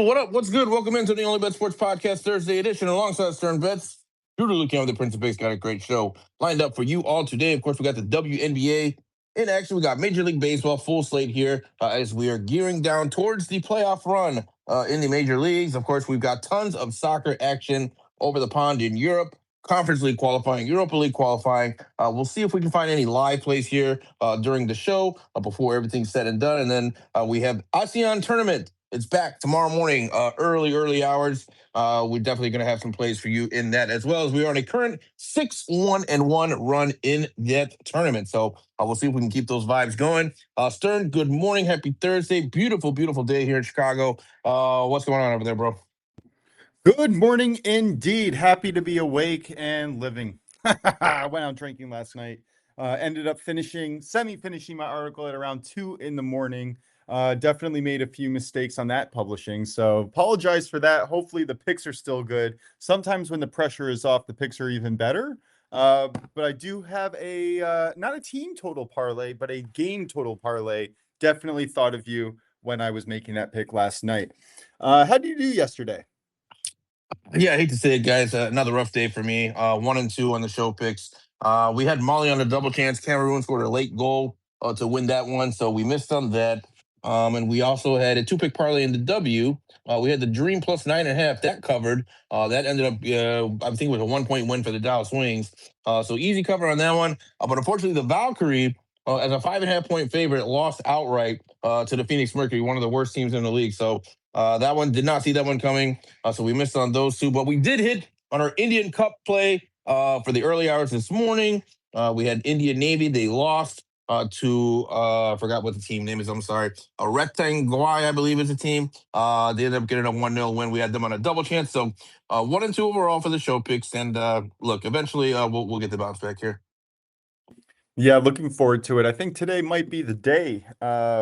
what up? What's good? Welcome into the OnlyBets Sports Podcast Thursday edition alongside Stern Bets. Drew Lucan with the Prince of Base got a great show lined up for you all today. Of course, we got the WNBA in action. We got Major League Baseball full slate here as we are gearing down towards the playoff run in the major leagues. Of course, we've got tons of soccer action over the pond in Europe. Conference League qualifying, Europa League qualifying. We'll see if we can find any live plays here during the show before everything's said and done. And then we have ASEAN Tournament. It's back tomorrow morning, early hours. We're definitely going to have some plays for you in that, as well as we are on a current 6-1-1 run in that tournament. So we'll see if we can keep those vibes going. Stern, good morning. Happy Thursday. Beautiful, beautiful day here in Chicago. What's going on over there, bro? Good morning indeed. Happy to be awake and living. I went out drinking last night. Ended up semi-finishing my article at around 2 a.m. Definitely made a few mistakes on that publishing. So apologize for that. Hopefully the picks are still good. Sometimes when the pressure is off, the picks are even better. But I do have not a team total parlay, but a game total parlay. Definitely thought of you when I was making that pick last night. How did you do yesterday? Yeah, I hate to say it, guys. Another rough day for me. 1 and 2 on the show picks. We had Molly on a double chance. Cameroon scored a late goal to win that one, so we missed on that. And we also had a 2-pick parlay in the W. We had the Dream plus 9.5. That covered. That ended up, I think it was a 1-point win for the Dallas Wings. So easy cover on that one. But unfortunately, the Valkyrie, as a 5.5-point favorite, lost outright to the Phoenix Mercury, one of the worst teams in the league. So that one, did not see that one coming. So we missed on those two. But we did hit on our Indian Cup play for the early hours this morning. We had Indian Navy. They lost to I forgot what the team name is. I'm sorry. A Rectangle, I believe, is the team. They ended up getting a 1-0 win. We had them on a double chance. So 1 and 2 overall for the show picks. And look, eventually we'll get the bounce back here. Yeah, looking forward to it. I think today might be the day.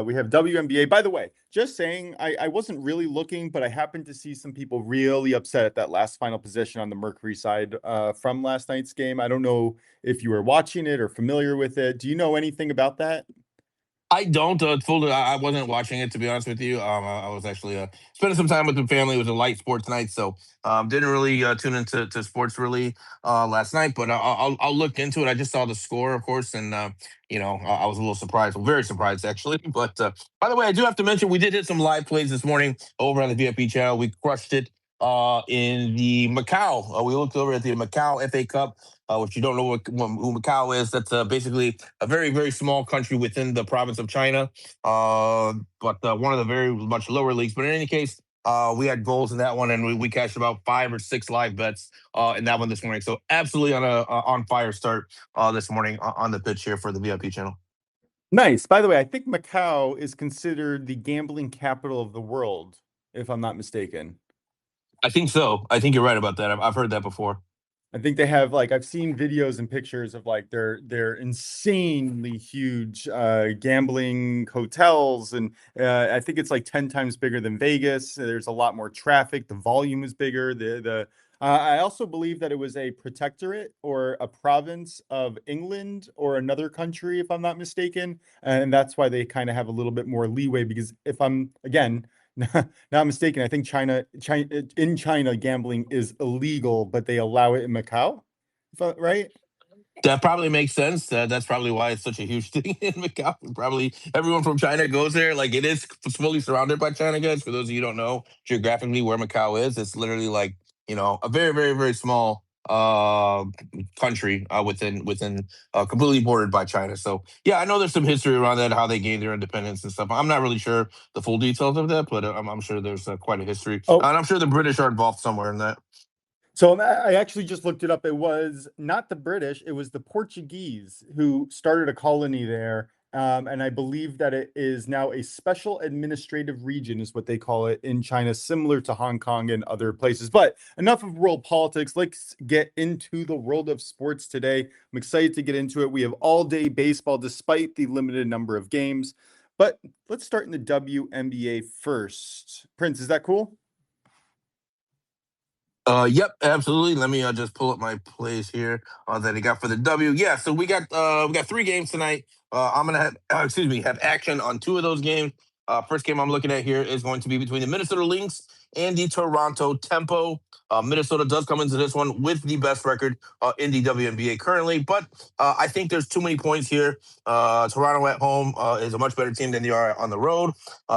We have WNBA. By the way, just saying, I wasn't really looking, but I happened to see some people really upset at that last final position on the Mercury side from last night's game. I don't know if you were watching it or familiar with it. Do you know anything about that? I don't. I wasn't watching it, to be honest with you. I was actually spending some time with the family. It was a light sports night, so didn't really tune into sports really last night. But I'll look into it. I just saw the score, of course, and I was a little surprised. Well, very surprised actually. But by the way, I do have to mention we did hit some live plays this morning over on the VIP channel. We crushed it in the Macau. We looked over at the Macau FA Cup. If you don't know who Macau is, that's basically a very, very small country within the province of China, but one of the very much lower leagues. But in any case, we had goals in that one, and we cashed about 5 or 6 live bets in that one this morning. So absolutely on a on fire start this morning on the pitch here for the VIP channel. Nice. By the way, I think Macau is considered the gambling capital of the world, if I'm not mistaken. I think so. I think you're right about that. I've heard that before. I think they have I've seen videos and pictures of their insanely huge gambling hotels, and I think it's 10 times bigger than Vegas. There's a lot more traffic. The volume is bigger. I also believe that it was a protectorate or a province of England or another country, if I'm not mistaken, and that's why they kind of have a little bit more leeway. Because if I'm not mistaken, I think in China, gambling is illegal, but they allow it in Macau, right? That probably makes sense. That's probably why it's such a huge thing in Macau. Probably everyone from China goes there. It is fully surrounded by China, guys. For those of you who don't know geographically where Macau is, it's literally a very, very, very small country within completely bordered by China. So yeah, I know there's some history around that, how they gained their independence and stuff. I'm not really sure the full details of that, but I'm sure there's quite a history. Oh. And I'm sure the British are involved somewhere in that. So I actually just looked it up. It was not the British, it was the Portuguese who started a colony there. And I believe that it is now a special administrative region, is what they call it in China, similar to Hong Kong and other places. But enough of world politics. Let's get into the world of sports today. I'm excited to get into it. We have all-day baseball despite the limited number of games. But let's start in the WNBA first. Prince, is that cool? Yep, absolutely. Let me just pull up my plays here that I got for the W. Yeah, so we got 3 games tonight. I'm gonna have action on 2 of those games. First game I'm looking at here is going to be between the Minnesota Lynx and the Toronto Tempo. Minnesota does come into this one with the best record in the WNBA currently, but I think there's too many points here. Toronto at home is a much better team than they are on the road.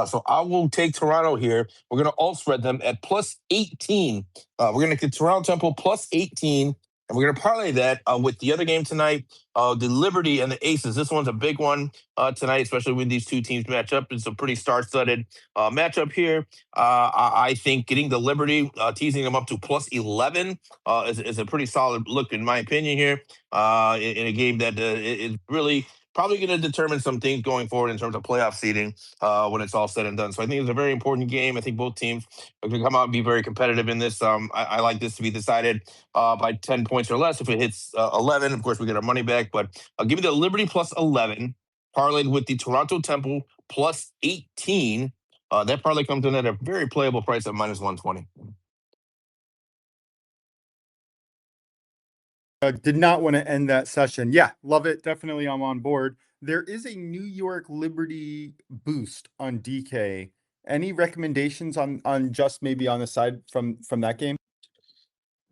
So I will take Toronto here. We're going to all spread them at plus 18. We're going to get Toronto Temple plus 18. And we're going to parlay that with the other game tonight, the Liberty and the Aces. This one's a big one tonight, especially when these two teams match up. It's a pretty star-studded matchup here. I think getting the Liberty, teasing them up to plus 11 is a pretty solid look, in my opinion, here in a game that is really probably going to determine some things going forward in terms of playoff seeding when it's all said and done. So I think it's a very important game. I think both teams are going to come out and be very competitive in this. I like this to be decided by 10 points or less. If it hits 11, of course, we get our money back. But give me the Liberty plus 11, parlayed with the Toronto Temple plus 18. That parlay comes in at a very playable price at minus 120. Did not want to end that session. Yeah, love it. Definitely, I'm on board. There is a New York Liberty boost on DK. Any recommendations on just maybe on the side from that game?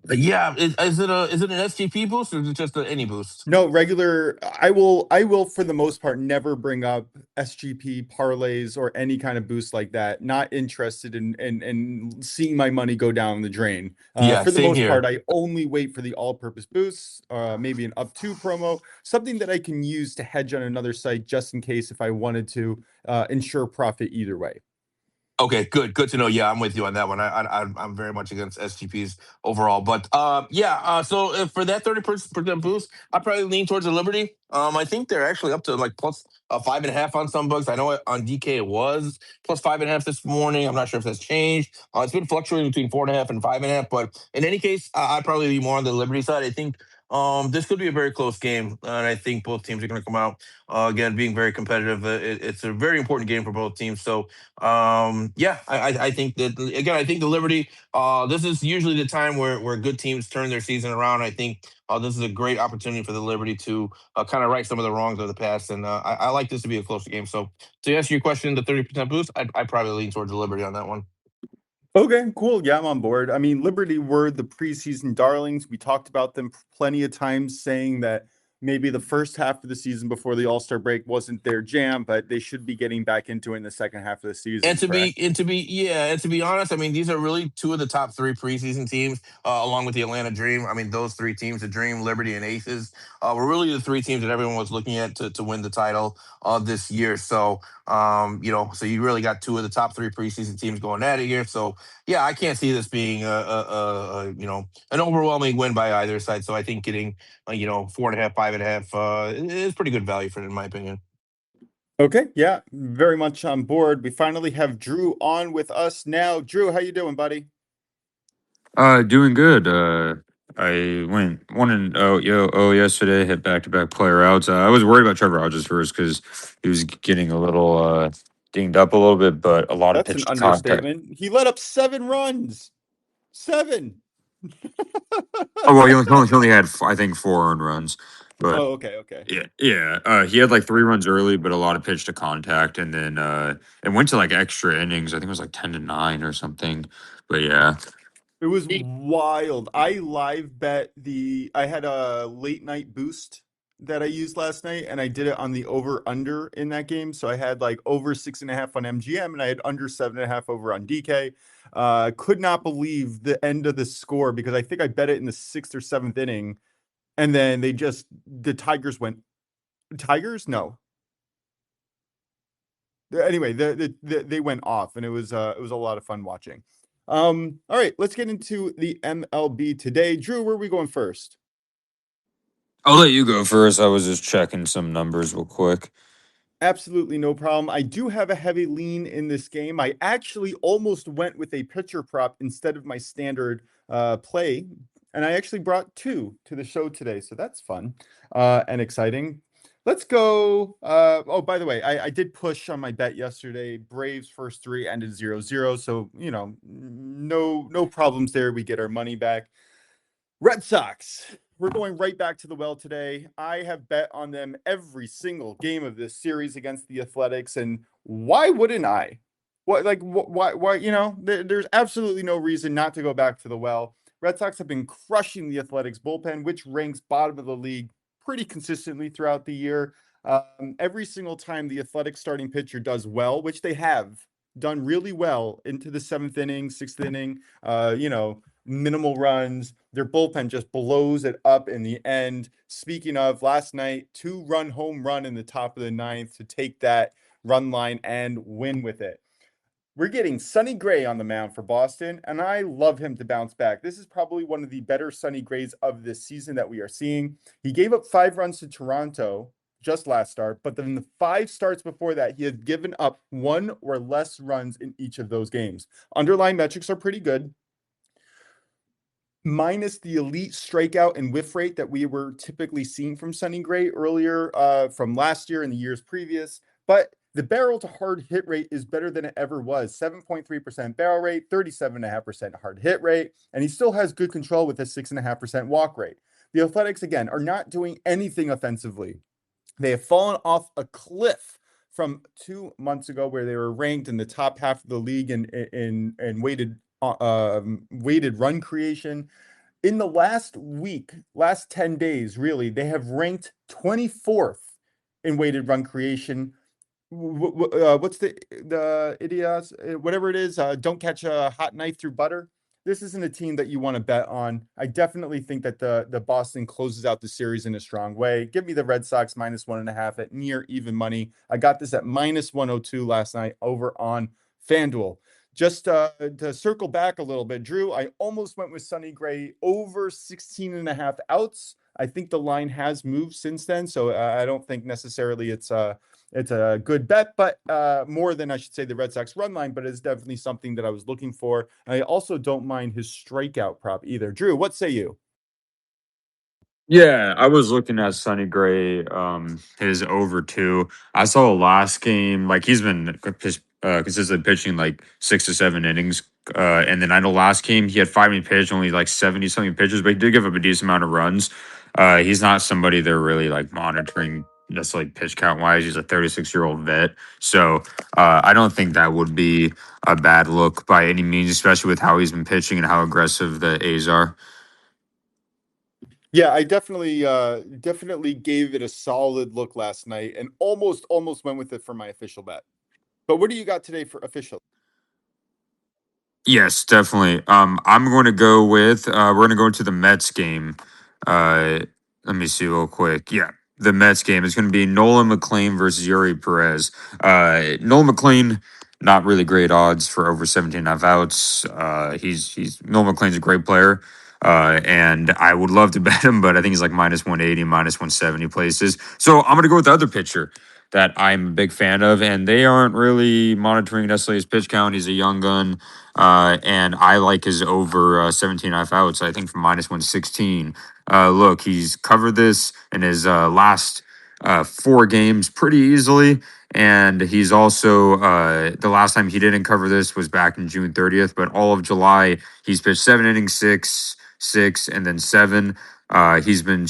Yeah, is it an SGP boost or is it just any boost? No, regular. I will for the most part never bring up SGP parlays or any kind of boost like that. Not interested in seeing my money go down the drain. Yeah, For the same most here. part, I only wait for the all-purpose boosts, maybe an up to promo, something that I can use to hedge on another site just in case if I wanted to ensure profit either way. Okay, good to know. Yeah, I'm with you on that one. I'm very much against SGPs overall, but yeah. So if for that 30% boost, I probably lean towards the Liberty. I think they're actually up to like plus 5.5 on some books. I know on DK it was plus 5.5 this morning. I'm not sure if that's changed. It's been fluctuating between 4.5 and 5.5, but in any case, I'd probably be more on the Liberty side. I think this could be a very close game, and I think both teams are going to come out again being very competitive. It's a very important game for both teams. So yeah, I think that again, I think the Liberty. This is usually the time where good teams turn their season around. I think this is a great opportunity for the Liberty to kind of right some of the wrongs of the past, and I like this to be a closer game. So to answer your question, the 30% boost, I'd probably lean towards the Liberty on that one. Okay, cool. Yeah, I'm on board. I mean, Liberty were the preseason darlings. We talked about them plenty of times, saying that maybe the first half of the season before the All-Star break wasn't their jam, but they should be getting back into it in the second half of the season, correct? And to be honest, I mean these are really two of the top three preseason teams, along with the Atlanta Dream. I mean those three teams, the Dream, Liberty, and Aces, were really the three teams that everyone was looking at to win the title this year. So so you really got two of the top three preseason teams going at it here. So yeah, I can't see this being an overwhelming win by either side. So I think getting 4.5, 5.5 is pretty good value for it in my opinion. Okay, yeah, very much on board. We finally have Drew on with us now. Drew, how you doing, buddy? Doing good. I went 1-0 yesterday, hit back-to-back player outs. I was worried about Trevor Rogers first because he was getting a little dinged up a little bit, but a lot of That's an pitch to contact. understatement. He let up 7 runs. 7. Oh well, he only had I think 4 earned runs, but Oh, okay, okay. yeah. He had like 3 runs early, but a lot of pitch to contact, and then it went to like extra innings. I think it was like 10-9 or something. But yeah. It was wild. I live bet I had a late night boost that I used last night, and I did it on the over under in that game. So I had like over 6.5 on MGM, and I had under 7.5 over on DK. Could not believe the end of the score because I think I bet it in the 6th or 7th inning, and then the Tigers went. Tigers? No. Anyway, they went off, and it was a lot of fun watching. All right, let's get into the MLB today. Drew, where are we going first? I'll let you go first. I was just checking some numbers real quick. Absolutely no problem. I do have a heavy lean in this game. I actually almost went with a pitcher prop instead of my standard play, and I actually brought 2 to the show today, so that's fun and exciting. Let's go. Oh, by the way, I did push on my bet yesterday. Braves first 3 ended 0-0, so no problems there. We get our money back. Red Sox. We're going right back to the well today. I have bet on them every single game of this series against the Athletics, and why wouldn't I? Why, there's absolutely no reason not to go back to the well. Red Sox have been crushing the Athletics bullpen, which ranks bottom of the league pretty consistently throughout the year. Every single time the Athletics starting pitcher does well, which they have done really well into the seventh inning, sixth inning, minimal runs, their bullpen just blows it up in the end. Speaking of last night, 2-run home run in the top of the ninth to take that run line and win with it. We're getting Sonny Gray on the mound for Boston, and I love him to bounce back. This is probably one of the better Sonny Grays of this season that we are seeing. He gave up 5 runs to Toronto just last start, but then the 5 starts before that, he had given up 1 or less runs in each of those games. Underlying metrics are pretty good. Minus the elite strikeout and whiff rate that we were typically seeing from Sonny Gray earlier from last year and the years previous. But the barrel to hard hit rate is better than it ever was. 7.3% barrel rate, 37.5% hard hit rate, and he still has good control with a 6.5% walk rate. The Athletics, again, are not doing anything offensively. They have fallen off a cliff from 2 months ago where they were ranked in the top half of the league in weighted run creation. In the last 10 days, really, they have ranked 24th in weighted run creation. What's the idiots, whatever it is, don't catch a hot knife through butter. This isn't a team that you want to bet on. I definitely think that the Boston closes out the series in a strong way. Give me the Red Sox -1.5 at near even money. I got this at -102 last night over on FanDuel. Just to circle back a little bit, Drew, I almost went with Sonny Gray over 16.5 outs. I think the line has moved since then, so I don't think necessarily it's a good bet, but more than I should say the Red Sox run line, but it's definitely something that I was looking for. I also don't mind his strikeout prop either. Drew, what say you? Yeah, I was looking at Sonny Gray, his over 2. I saw last game, like he's been consistently pitching like 6 to 7 innings. And then I know last game he had 5 inning pitch, only like 70 something pitches, but he did give up a decent amount of runs. He's not somebody they're really like monitoring necessarily pitch count wise. He's a 36-year-old vet. So I don't think that would be a bad look by any means, especially with how he's been pitching and how aggressive the A's are. Yeah, I definitely gave it a solid look last night and almost went with it for my official bet. But what do you got today for official? Yes, definitely. I'm going to go with we're going to go into the Mets game. Uh, Let me see real quick. Yeah, the Mets game is going to be Nolan McLean versus Yuri Perez. Nolan McLean, not really great odds for over 17.5 outs. He's Nolan McLean's a great player. And I would love to bet him, but I think he's like -180, -170 places. So I'm going to go with the other pitcher that I'm a big fan of, and they aren't really monitoring necessarily his pitch count. He's a young gun. And I like his over 17.5 outs, I think, from -116. Look, he's covered this in his last 4 games pretty easily. And he's also, the last time he didn't cover this was back in June 30th, but all of July, he's pitched 7 innings, 6, and then 7. He's been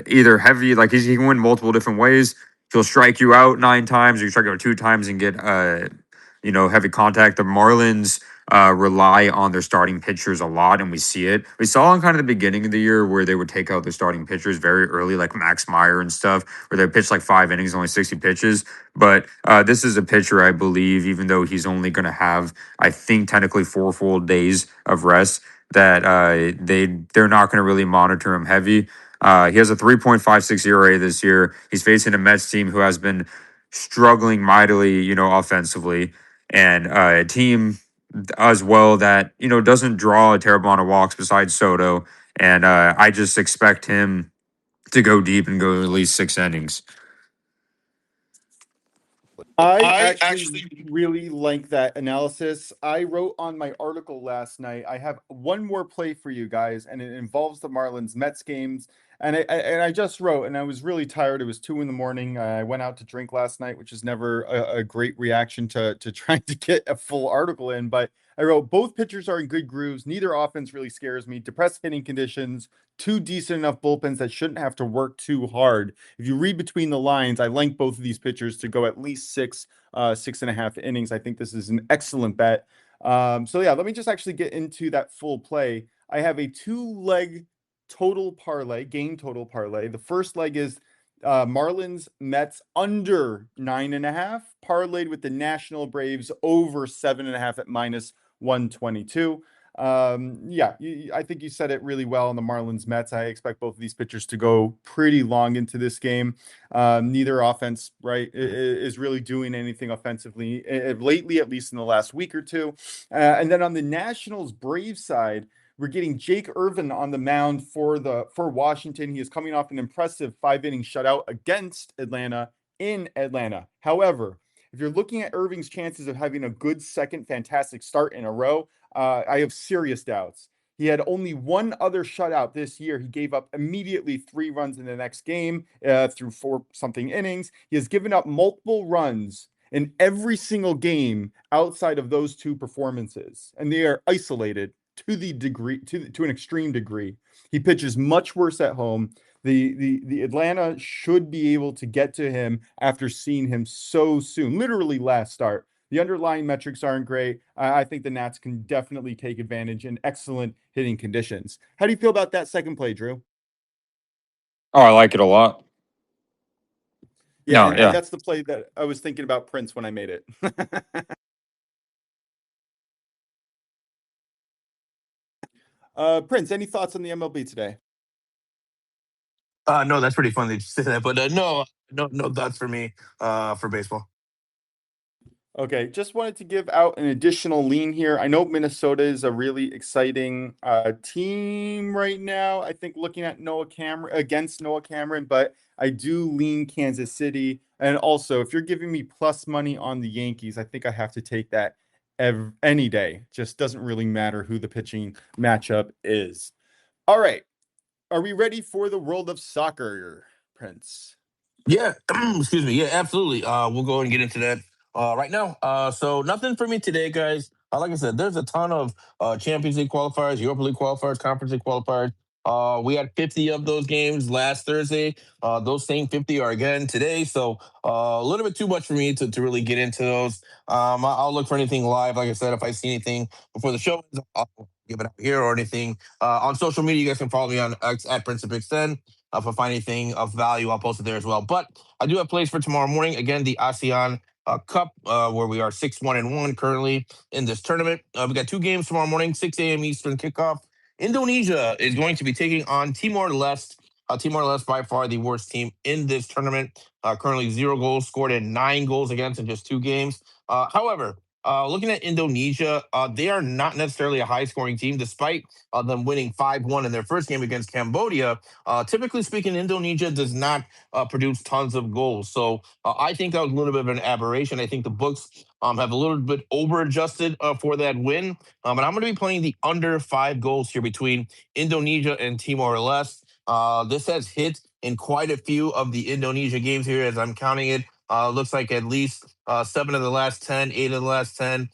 either heavy, like he can win multiple different ways. He'll strike you out 9 times, or you strike out 2 times and get heavy contact. The Marlins rely on their starting pitchers a lot, and we see it. We saw in kind of the beginning of the year where they would take out their starting pitchers very early, like Max Meyer and stuff, where they pitch like 5 innings, only 60 pitches. But this is a pitcher, I believe, even though he's only going to have, I think, technically 4 full days of rest, that they're not going to really monitor him heavy. He has a 3.56 ERA this year. He's facing a Mets team who has been struggling mightily, offensively, and a team as well that doesn't draw a terrible amount of walks besides Soto. And I just expect him to go deep and go at least 6 innings. I actually really like that analysis. I wrote on my article last night. I have one more play for you guys, and it involves the Marlins Mets games. And I just wrote, and I was really tired. It was 2 a.m. I went out to drink last night, which is never a great reaction to trying to get a full article in. But I wrote, both pitchers are in good grooves. Neither offense really scares me. Depressed hitting conditions, two decent enough bullpens that shouldn't have to work too hard. If you read between the lines, I like both of these pitchers to go at least 6.5 innings. I think this is an excellent bet. So yeah, let me just actually get into that full play. I have a 2-leg total parlay, game total parlay. The first leg is Marlins Mets under 9.5, parlayed with the National Braves over 7.5 at -122. Yeah, I think you said it really well on the Marlins Mets. I expect both of these pitchers to go pretty long into this game. Neither offense, right, is really doing anything offensively lately, at least in the last week or two. And then on the Nationals Braves side, we're getting Jake Irvin on the mound for Washington. He is coming off an impressive 5-inning shutout against Atlanta in Atlanta. However, if you're looking at Irving's chances of having a good second fantastic start in a row, I have serious doubts. He had only one other shutout this year. He gave up immediately 3 runs in the next game through 4-something innings. He has given up multiple runs in every single game outside of those 2 performances, and they are isolated to an extreme degree. He pitches much worse at home. The Atlanta should be able to get to him after seeing him so soon, literally last start. The underlying metrics aren't great. I think the Nats can definitely take advantage in excellent hitting conditions. How do you feel about that second play, Drew? Oh, I like it a lot. Yeah, No, and yeah. that's the play that I was thinking about Prince when I made it. Prince, any thoughts on the MLB today? No, that's pretty funny that you said that, but no thoughts for me for baseball. Okay, just wanted to give out an additional lean here. I know Minnesota is a really exciting team right now. I think looking at against Noah Cameron, but I do lean Kansas City. And also, if you're giving me plus money on the Yankees, I think I have to take that any day. Just doesn't really matter who the pitching matchup is. All right, are we ready for the world of soccer, Prince? Yeah, excuse me. Yeah, absolutely. We'll go and get into that right now. So nothing for me today, guys. Like I said, there's a ton of Champions League qualifiers, Europa League qualifiers, Conference League qualifiers. We had 50 of those games last Thursday. Those same 50 are again today. So a little bit too much for me to really get into those. I'll look for anything live. Like I said, if I see anything before the show, I'll give it out here or anything. On social media, you guys can follow me on X at Prince of Extend. If I find anything of value, I'll post it there as well. But I do have plays for tomorrow morning. Again, the ASEAN Cup, where we are 6-1-1 currently in this tournament. We got 2 games tomorrow morning, 6 a.m. Eastern kickoff. Indonesia is going to be taking on Timor-Leste. Timor-Leste by far the worst team in this tournament. Currently 0 goals scored and 9 goals against in just 2 games. However, looking at Indonesia, they are not necessarily a high-scoring team, despite them winning 5-1 in their first game against Cambodia. Typically speaking, Indonesia does not produce tons of goals. So I think that was a little bit of an aberration. I think the books have a little bit over-adjusted for that win. And I'm going to be playing the under 5 goals here between Indonesia and Timor-Leste. This has hit in quite a few of the Indonesia games here as I'm counting it. Looks like at least 7 of the last 10, 8 of the last 10.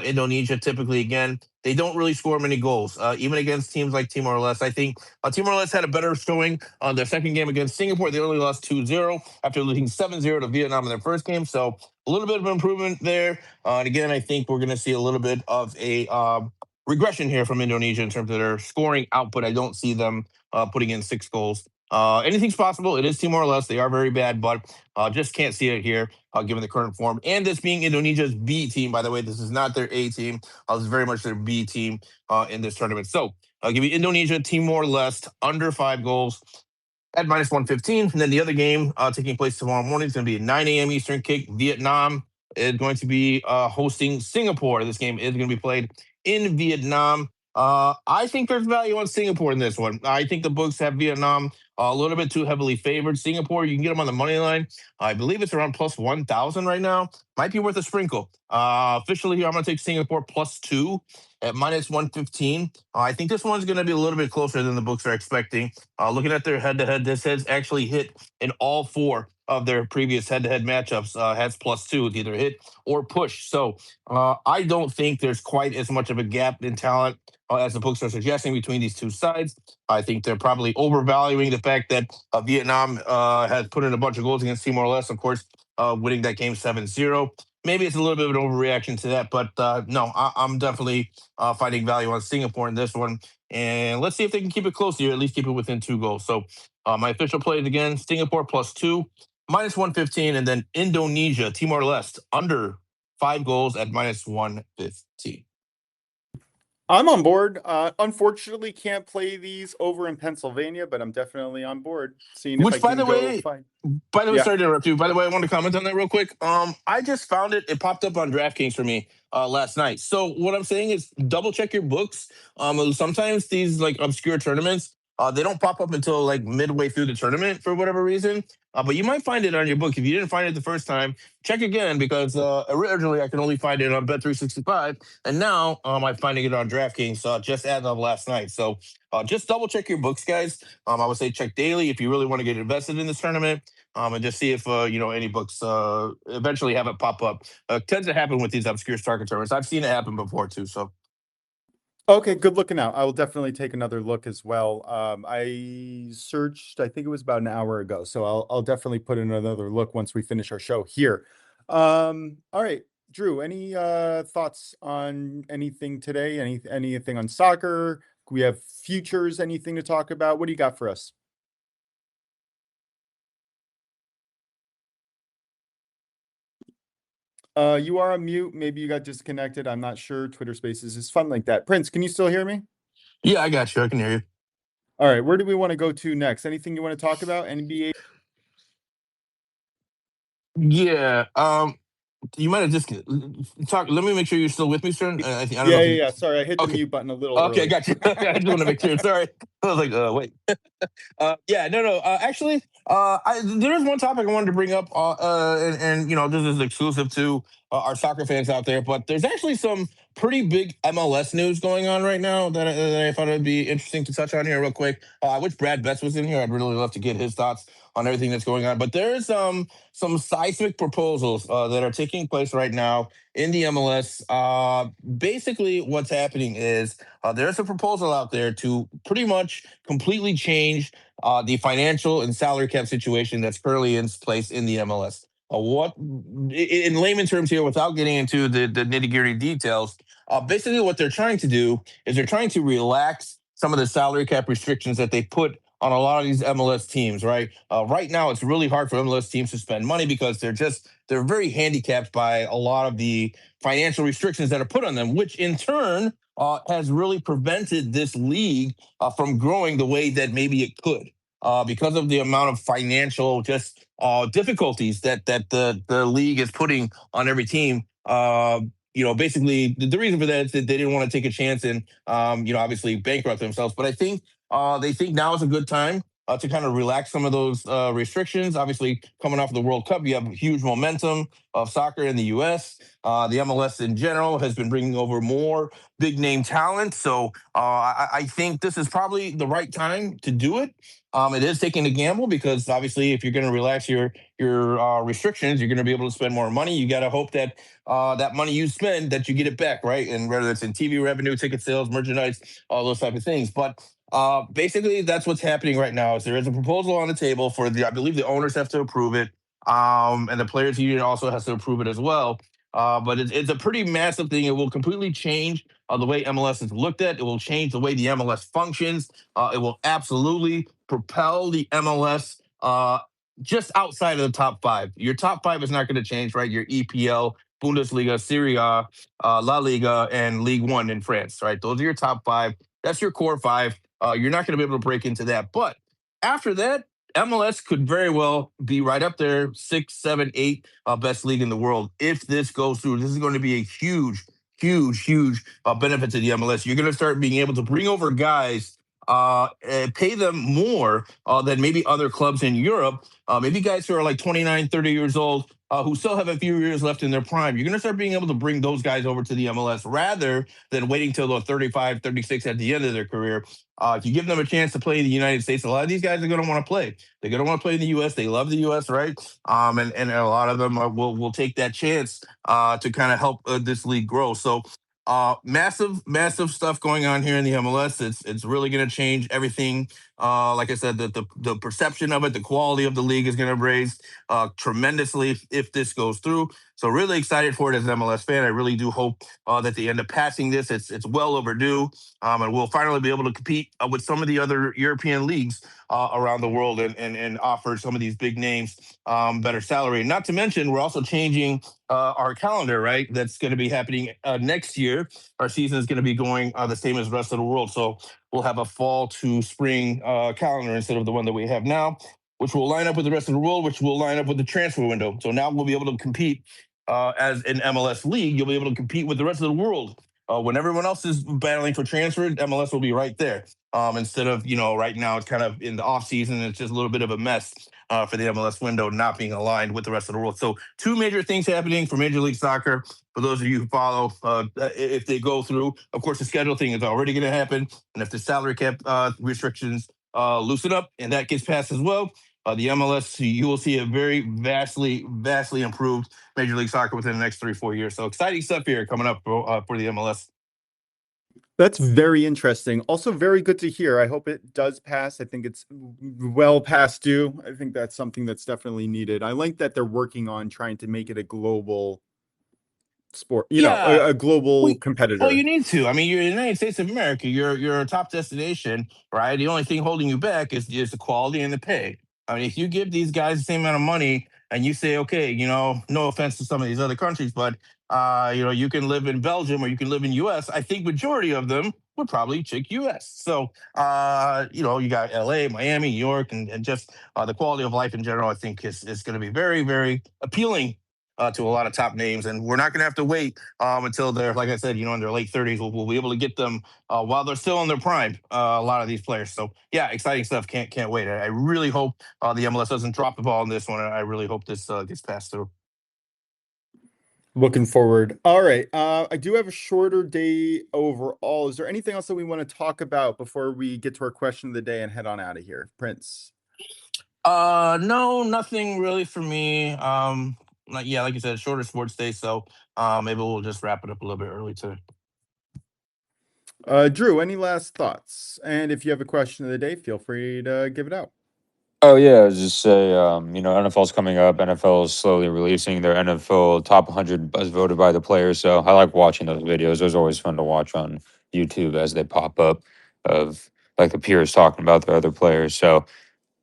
Indonesia typically, again, they don't really score many goals, even against teams like Timor-Leste. I think Timor-Leste had a better showing on their second game against Singapore. They only lost 2-0 after losing 7-0 to Vietnam in their first game. So a little bit of improvement there. And again, I think we're going to see a little bit of a regression here from Indonesia in terms of their scoring output. I don't see them putting in 6 goals. Anything's possible. It is Timor-Leste. They are very bad, but just can't see it here given the current form. And this being Indonesia's B team, by the way, this is not their A team. This is very much their B team in this tournament. So I'll give you Indonesia, Timor-Leste, under 5 goals at -115. And then the other game taking place tomorrow morning is going to be a 9 a.m. Eastern kick. Vietnam is going to be hosting Singapore. This game is going to be played in Vietnam. I think there's value on Singapore in this one. I think the books have Vietnam a little bit too heavily favored. Singapore, you can get them on the money line. I believe it's around plus 1,000 right now. Might be worth a sprinkle. Officially here, I'm going to take Singapore +2 at -115. I think this one's going to be a little bit closer than the books are expecting. Looking at their head-to-head, this has actually hit in all 4 of their previous head-to-head matchups has +2 with either hit or push. So I don't think there's quite as much of a gap in talent as the books are suggesting between these two sides. I think they're probably overvaluing the fact that Vietnam has put in a bunch of goals against Timor-Leste, of course, winning that game 7-0. Maybe it's a little bit of an overreaction to that, but no, I'm definitely finding value on Singapore in this one. And let's see if they can keep it close here, at least keep it within 2 goals. So my official plays again, Singapore +2, -115, and then Indonesia, Timor-Leste, under 5 goals at -115. I'm on board. Unfortunately, can't play these over in Pennsylvania, but I'm definitely on board. Seeing if I Which, by can the go way, find. Sorry to interrupt you. By the way, I want to comment on that real quick. I just found it. It popped up on DraftKings for me last night. So what I'm saying is, double check your books. Sometimes these like obscure tournaments, they don't pop up until like midway through the tournament for whatever reason. But you might find it on your book. If you didn't find it the first time, check again, because originally I can only find it on Bet365, and now I'm finding it on DraftKings just as of last night. So just double check your books, guys. I would say check daily if you really want to get invested in this tournament, and just see if any books eventually have it pop up. Tends to happen with these obscure target tournaments. I've seen it happen before too. So Okay, good looking out. I will definitely take another look as well. I searched, I think it was about an hour ago, so I'll definitely put in another look once we finish our show here. All right, Drew, any thoughts on anything today? Anything on soccer? We have futures, anything to talk about? What do you got for us? You are on mute. Maybe you got disconnected. I'm not sure. Twitter Spaces is fun like that. Prince, can you still hear me? yeah, I got you. I can hear you. All right, where do we want to go to next? Anything you want to talk about? NBA? Yeah. You might have just talk. Let me make sure you're still with me, sir. I don't know if you. Yeah. Sorry, I hit the Okay. mute button a little Okay, early. got you. I just want to make sure. Sorry. I was like, wait. Yeah, no. Actually, there is one topic I wanted to bring up, and this is exclusive to our soccer fans out there. But there's actually some pretty big MLS news going on right now that I thought it'd be interesting to touch on here real quick. I wish Brad Betts was in here. I'd really love to get his thoughts on everything that's going on. But there's some seismic proposals that are taking place right now in the MLS. Basically, what's happening is there's a proposal out there to pretty much completely change the financial and salary cap situation that's currently in place in the MLS. What, in layman terms here, without getting into the nitty gritty details, basically what they're trying to do is they're trying to relax some of the salary cap restrictions that they put on a lot of these MLS teams, right? Right now, it's really hard for MLS teams to spend money because they're very handicapped by a lot of the financial restrictions that are put on them, which in turn has really prevented this league from growing the way that maybe it could, because of the amount of financial just difficulties that the league is putting on every team. Basically, the reason for that is that they didn't want to take a chance and obviously bankrupt themselves. But I think they think now is a good time to kind of relax some of those restrictions. Obviously, coming off of the World Cup, you have huge momentum of soccer in the U.S. The MLS in general has been bringing over more big name talent. So I think this is probably the right time to do it. It is taking a gamble because obviously, if you're going to relax your restrictions, you're going to be able to spend more money. You got to hope that that money you spend, that you get it back, right? And whether it's in TV revenue, ticket sales, merchandise, all those type of things. But basically, that's what's happening right now. Is there is a proposal on the table for I believe the owners have to approve it, and the players union also has to approve it as well. But it's a pretty massive thing. It will completely change the way MLS is looked at. It will change the way the MLS functions. It will absolutely propel the MLS just outside of the top five. Your top five is not going to change, right? Your EPL, Bundesliga, Serie A, La Liga, and League One in France, right? Those are your top five. That's your core five. You're not going to be able to break into that. But after that, MLS could very well be right up there, 6, 7, 8 best league in the world. If this goes through, this is going to be a huge benefit to the MLS. You're going to start being able to bring over guys pay them more than maybe other clubs in Europe. Maybe guys who are like 29, 30 years old, who still have a few years left in their prime. You're going to start being able to bring those guys over to the MLS rather than waiting till they're 35, 36 at the end of their career. If you give them a chance to play in the United States, a lot of these guys are going to want to play. They're going to want to play in the U.S. They love the U.S., right? And a lot of them will take that chance to kind of help this league grow. So massive stuff going on here in the MLS. It's really going to change everything. Like I said, the perception of it, the quality of the league is going to raise tremendously if this goes through. So really excited for it as an MLS fan. I really do hope that they end up passing this. It's well overdue, and we'll finally be able to compete with some of the other European leagues around the world and offer some of these big names better salary. Not to mention, we're also changing our calendar, right? That's going to be happening next year. Our season is going to be going the same as the rest of the world. So we'll have a fall to spring calendar instead of the one that we have now, which will line up with the rest of the world, which will line up with the transfer window. So now we'll be able to compete as an MLS league. You'll be able to compete with the rest of the world. When everyone else is battling for transfer, MLS will be right there. Instead of, right now it's kind of in the off season, it's just a little bit of a mess for the MLS window not being aligned with the rest of the world. So two major things happening for Major League Soccer. For those of you who follow, if they go through, of course, the schedule thing is already going to happen. And if the salary cap restrictions loosen up and that gets passed as well, the MLS, you will see a very vastly improved Major League Soccer within the next 3-4 years. So exciting stuff here coming up for the MLS. That's very interesting. Also, very good to hear. I hope it does pass. I think it's well past due. I think that's something that's definitely needed. I like that they're working on trying to make it a global sport, Yeah. a global Well, competitor. you need to. I mean, you're in the United States of America. You're a top destination, right? The only thing holding you back is the quality and the pay. I mean, if you give these guys the same amount of money and you say, okay, no offense to some of these other countries, but you can live in Belgium or you can live in US. I think majority of them would probably pick US. So you got LA, Miami, New York, and just the quality of life in general, I think is going to be very, very appealing to a lot of top names. And we're not going to have to wait until they're, like I said, in their late 30s. We'll be able to get them while they're still in their prime. A lot of these players. So yeah, exciting stuff. Can't wait. I really hope the MLS doesn't drop the ball on this one. I really hope this gets passed through. Looking forward. All right. I do have a shorter day overall. Is there anything else that we want to talk about before we get to our question of the day and head on out of here, Prince? No, nothing really for me. Like you said, shorter sports day. So maybe we'll just wrap it up a little bit early today. Drew, any last thoughts? And if you have a question of the day, feel free to give it out. Oh yeah, I was just say, NFL's coming up. NFL is slowly releasing their NFL top 100 as voted by the players. So I like watching those videos. Those are always fun to watch on YouTube as they pop up of like the peers talking about their other players. So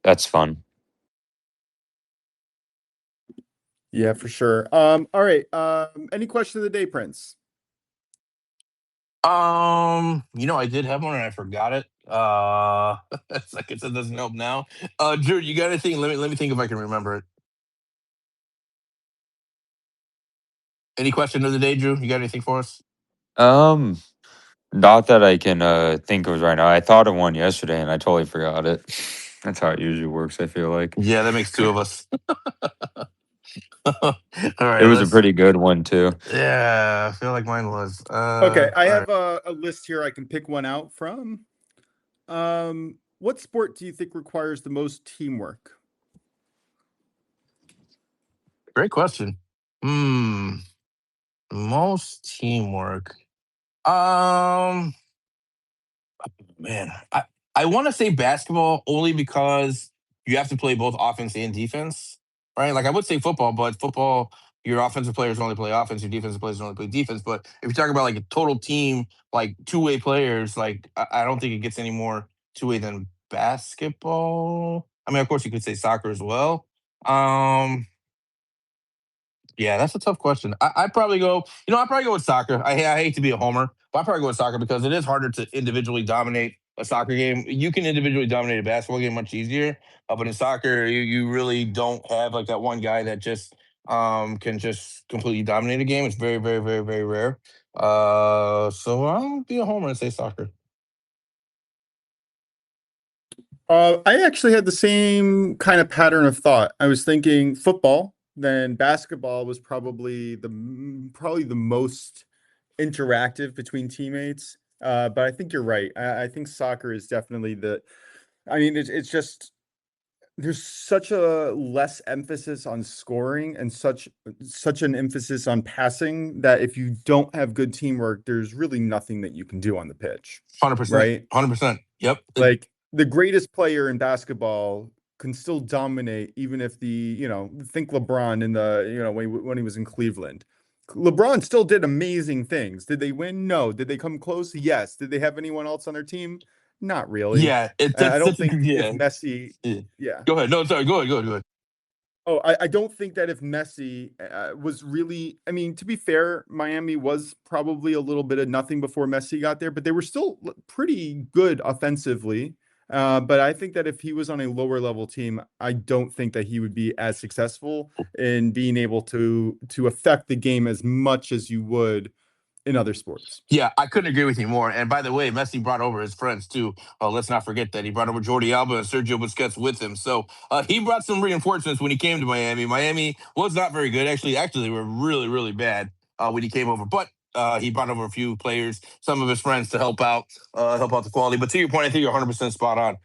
that's fun. Yeah, for sure. All right. Any question of the day, Prince? I did have one and I forgot it. I guess it doesn't help now. Drew, you got anything? Let me think if I can remember it. Any question of the day, Drew? You got anything for us? Um, Not that I can think of right now. I thought of one yesterday and I totally forgot it. That's how it usually works, I feel like. Yeah, that makes two of us. All It right, was a pretty good one too. Yeah, I feel like mine was. Okay, I All have a list here I can pick one out from. What sport do you think requires the most teamwork? Great question. Most teamwork. Um, Man, I want to say basketball only because you have to play both offense and defense, right? Like I would say football, but football, your offensive players only play offense, your defensive players only play defense. But if you're talking about like a total team, like two-way players, like I don't think it gets any more two-way than basketball. I mean, of course, you could say soccer as well. Um, yeah, that's a tough question. I'd probably go, I'd probably go with soccer. I hate to be a homer, but I'd probably go with soccer because it is harder to individually dominate a soccer game. You can individually dominate a basketball game much easier, but in soccer, you really don't have like that one guy that just can just completely dominate a game. It's very, very, very, very rare. So I'll be a homer and say soccer. I actually had the same kind of pattern of thought. I was thinking football, then basketball was probably the most interactive between teammates. But I think you're right. I think soccer is definitely I mean, it's just there's such a less emphasis on scoring and such an emphasis on passing that if you don't have good teamwork, there's really nothing that you can do on the pitch, 100%. right? 100%. Yep. Like the greatest player in basketball can still dominate even if think LeBron in when he was in Cleveland. LeBron still did amazing things. Did they win? No. Did they come close? Yes. Did they have anyone else on their team? Not really. Yeah. I don't think if Yeah. Messi, Yeah. yeah. Go ahead. No, sorry. Go ahead. Go ahead. Go ahead. Oh, I don't think that if Messi was really, I mean, to be fair, Miami was probably a little bit of nothing before Messi got there, but they were still pretty good offensively. But I think that if he was on a lower level team, I don't think that he would be as successful in being able to affect the game as much as you would in other sports. Yeah, I couldn't agree with you more. And by the way, Messi brought over his friends too. Let's not forget that he brought over Jordi Alba and Sergio Busquets with him. So he brought some reinforcements when he came to Miami. Miami was not very good. Actually, they were really, really bad when he came over. But he brought over a few players, some of his friends to help out the quality. But to your point, I think you're 100% spot on.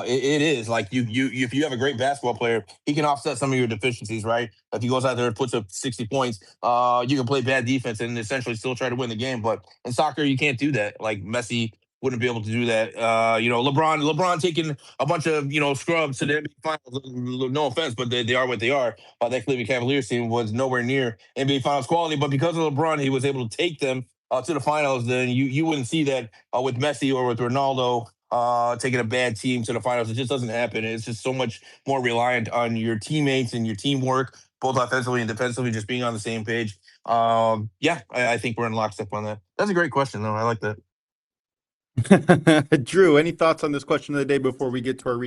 It is like if you have a great basketball player, he can offset some of your deficiencies, right? If he goes out there and puts up 60 points, you can play bad defense and essentially still try to win the game. But in soccer, you can't do that. Like Messi wouldn't be able to do that. LeBron taking a bunch of scrubs to the NBA finals. No offense, but they are what they are. That Cleveland Cavaliers team was nowhere near NBA finals quality, but because of LeBron, he was able to take them to the finals. Then you wouldn't see that with Messi or with Ronaldo. Taking a bad team to the finals, it just doesn't happen. It's just so much more reliant on your teammates and your teamwork, both offensively and defensively, just being on the same page. Yeah, I think we're in lockstep on that. That's a great question, though. I like that. Drew, any thoughts on this question of the day before we get to our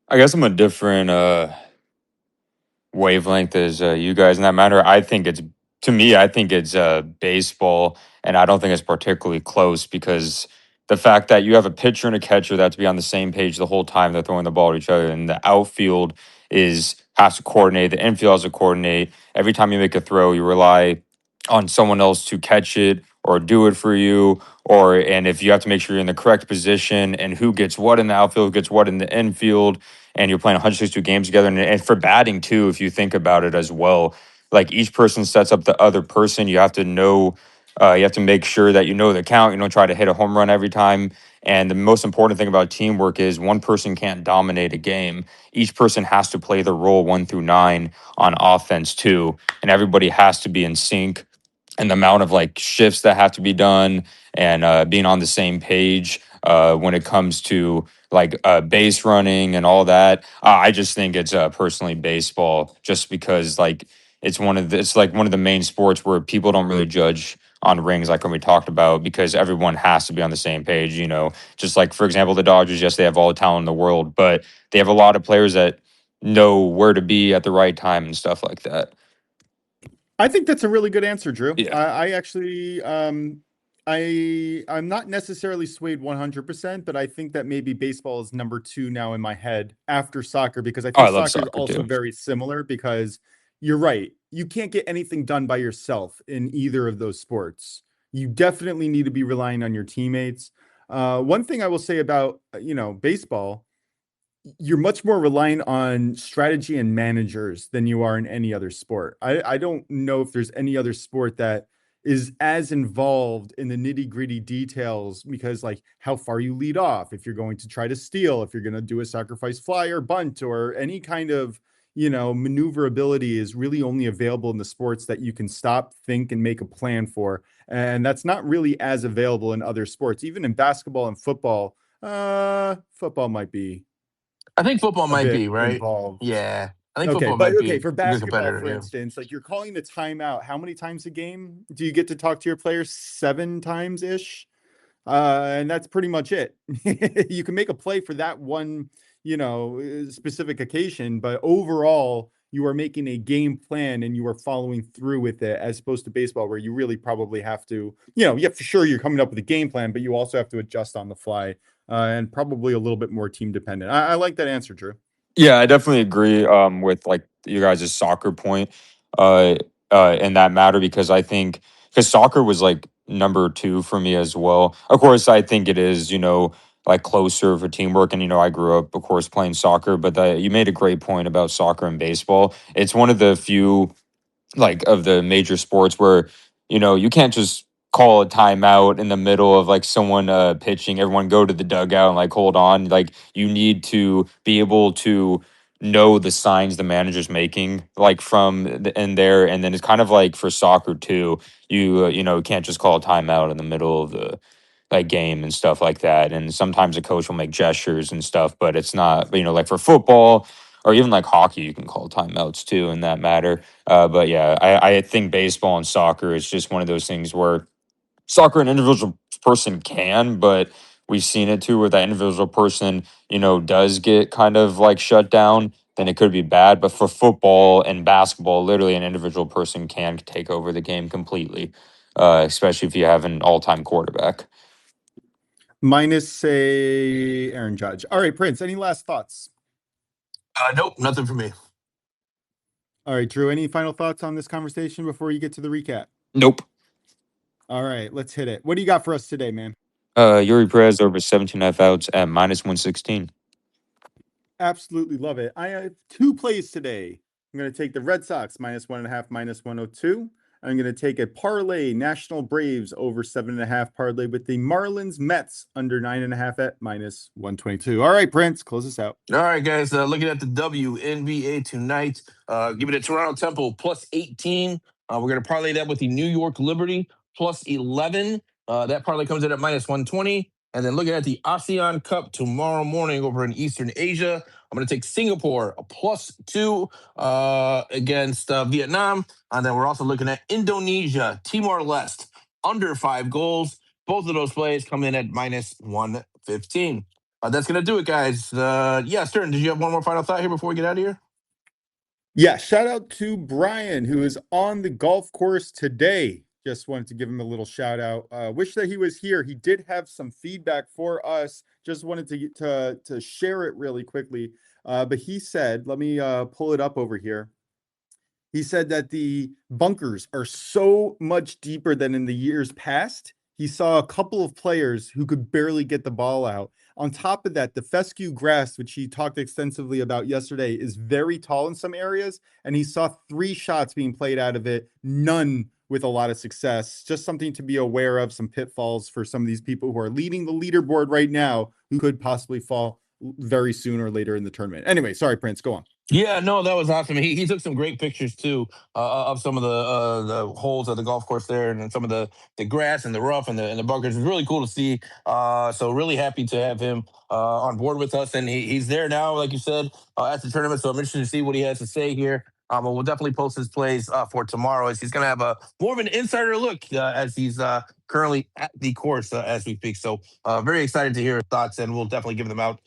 I guess I'm a different wavelength as you guys in that matter. To me, I think it's baseball, and I don't think it's particularly close because the fact that you have a pitcher and a catcher that's be on the same page the whole time they're throwing the ball at each other, and the outfield has to coordinate, the infield has to coordinate. Every time you make a throw, you rely on someone else to catch it or do it for you, and if you have to make sure you're in the correct position and who gets what in the outfield, gets what in the infield, and you're playing 162 games together. And for batting too, if you think about it as well, like each person sets up the other person. You have to know, you have to make sure that you know the count. You don't try to hit a home run every time. And the most important thing about teamwork is one person can't dominate a game. Each person has to play the role 1 through 9 on offense too, and everybody has to be in sync. And the amount of like shifts that have to be done and being on the same page when it comes to like base running and all that. I just think it's personally baseball, just because like it's like one of the main sports where people don't really judge on rings like when we talked about, because everyone has to be on the same page. Just like for example, the Dodgers, yes, they have all the talent in the world, but they have a lot of players that know where to be at the right time and stuff like that. I think that's a really good answer, Drew. Yeah. I actually, I'm not necessarily swayed 100%, but I think that maybe baseball is number 2 now in my head after soccer, because I Oh, think I love soccer is soccer also too. very similar, because you're right. You can't get anything done by yourself in either of those sports. You definitely need to be relying on your teammates. One thing I will say about, baseball, you're much more reliant on strategy and managers than you are in any other sport. I don't know if there's any other sport that is as involved in the nitty-gritty details, because like how far you lead off, if you're going to try to steal, if you're going to do a sacrifice fly or bunt or any kind of, maneuverability is really only available in the sports that you can stop, think, and make a plan for. And that's not really as available in other sports. Even in basketball and football, football might be I think football a might bit be right. involved. Yeah, I think Okay, football but might okay, be for a good basketball, competitor. for Yeah. instance, like you're calling the timeout how many times a game? Do you get to talk to your players 7 times ish? And that's pretty much it. You can make a play for that one, specific occasion, but overall, you are making a game plan and you are following through with it, as opposed to baseball, where you really probably have to, for sure you're coming up with a game plan, but you also have to adjust on the fly. and probably a little bit more team dependent. I like that answer, Drew. Yeah, I definitely agree with like you guys' soccer point in that matter because I think because soccer was like number two for me as well. Of course, I think it is, like closer for teamwork. And I grew up, of course, playing soccer, but you made a great point about soccer and baseball. It's one of the few like of the major sports where you can't just call a timeout in the middle of like someone pitching, everyone go to the dugout and like hold on. Like you need to be able to know the signs the manager's making like from in there. And then it's kind of like for soccer too, you can't just call a timeout in the middle of the like game and stuff like that. And sometimes a coach will make gestures and stuff, but it's not, like for football or even like hockey, you can call timeouts too in that matter. But yeah, I think baseball and soccer is just one of those things where soccer an individual person can, but we've seen it too where that individual person, does get kind of like shut down, then it could be bad. But for football and basketball, literally an individual person can take over the game completely, especially if you have an all-time quarterback. Minus, say, Aaron Judge. All right, Prince, any last thoughts? Nope, nothing for me. All right, Drew, any final thoughts on this conversation before you get to the recap? Nope. All right, let's hit it. What do you got for us today, man? Yuri Perez over 17.5 outs at -116. Absolutely love it. I have two plays today. I'm going to take the Red Sox -1.5, -102. I'm going to take a parlay National Braves over 7.5 parlay with the Marlins Mets under 9.5 at -122. All right, Prince, close us out. All right, guys. Looking at the WNBA tonight, give it a Toronto Temple +18. We're going to parlay that with the New York Liberty +11. That parlay comes in at -120. And then looking at the ASEAN Cup tomorrow morning over in Eastern Asia, I'm going to take Singapore a +2 against Vietnam. And then we're also looking at Indonesia, Timor-Leste, under 5 goals. Both of those plays come in at -115. That's going to do it, guys. Yeah, Stern, did you have one more final thought here before we get out of here? Yeah, shout out to Brian, who is on the golf course today. Just wanted to give him a little shout out. Wish that he was here. He did have some feedback for us. Just wanted to share it really quickly. But he said, let me pull it up over here. He said that the bunkers are so much deeper than in the years past. He saw a couple of players who could barely get the ball out. On top of that, the fescue grass, which he talked extensively about yesterday, is very tall in some areas. And he saw 3 shots being played out of it, none with a lot of success. Just something to be aware of, some pitfalls for some of these people who are leading the leaderboard right now, who could possibly fall very soon or later in the tournament. Anyway, sorry, Prince, go on. Yeah, no, that was awesome. He took some great pictures too of some of the holes at the golf course there, and then some of the grass and the rough and the bunkers. It was really cool to see. So really happy to have him on board with us, and he's there now, like you said, at the tournament. So I'm interested to see what he has to say here. But we'll definitely post his plays for tomorrow, as he's going to have a more of an insider look as he's currently at the course as we speak. So very excited to hear his thoughts, and we'll definitely give them out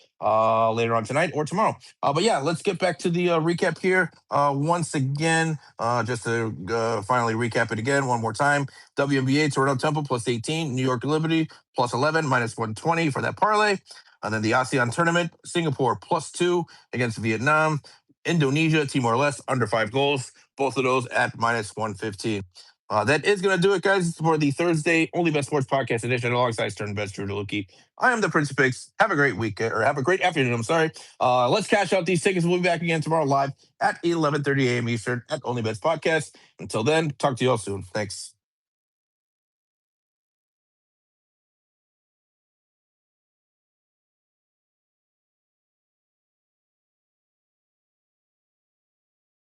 later on tonight or tomorrow. But yeah, let's get back to the recap here once again, just to finally recap it again one more time. WNBA Toronto Temple +18, New York Liberty +11, -120 for that parlay. And then the ASEAN tournament, Singapore +2 against Vietnam. Indonesia, Timor-Leste, under 5 goals. Both of those at -115. That is going to do it, guys, for the Thursday OnlyBets Sports Podcast edition alongside Stern Best Drew DeLucchi. I am the Prince of Picks. Have a great week, or have a great afternoon. I'm sorry. Let's cash out these tickets. We'll be back again tomorrow live at 11:30 a.m. Eastern at OnlyBets Podcast. Until then, talk to you all soon. Thanks.